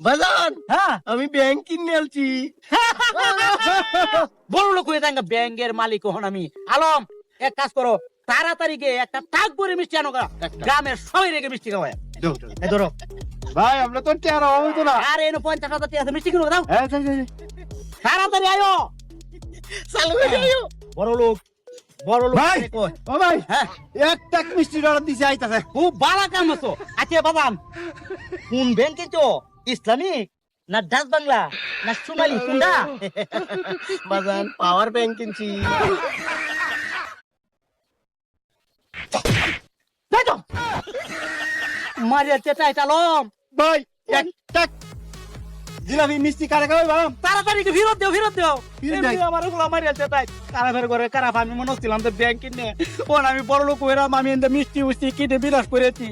বাজান হ্যাঁ আমি ব্যাংক কিনে আলছি। বড় লোক হয়ে যাঙ্গা, ব্যাংকের মালিক হন আমি। আলম, এক কাজ করো, তাড়াতাড়ি গিয়ে একটা টাক ভরে মিষ্টি আনো গা। গ্রামের সবাই রেখে মিষ্টি খাওয়ায়। এই ধরো। ভাই আমরা তো টেরা হবে তো না। আর এনে 50,000 টাকা আছে, মিষ্টি কিনো দাও। হ্যাঁ যাই যাই তাড়াতাড়ি আয়ো। চালু হয়ে যাইও। বড় লোক, বড় লোক ভাই কই? ও ভাই হ্যাঁ, একটা মিষ্টি অর্ডার দিছে আইতাছে। খুব ভালো কাম হতো। আচ্ছা বাদাম, কোন ব্যাংক কিনছো? ইসলামিক না ডাচ বাংলা না সোনালী, কোনটা? বাজান পাওয়ার ব্যাংক কিনছি। তাই তো মারিয়া চেটাই চালম। ভাই একটা জিলাপি মিষ্টি কারে খাওয়াই বাবা। তাড়াতাড়ি ফেরত দেও, ফেরত দেও। ফেরত এমনি দেয়। আমার ওগুলো মারিয়া চেটাই কারা বের করে কারা। আমি মনে হচ্ছিলাম তো ব্যাংক কিনে, ওন আমি বড় লোক হইলাম, আমি মিষ্টি উষ্টি কিনে বিলাস করেছি।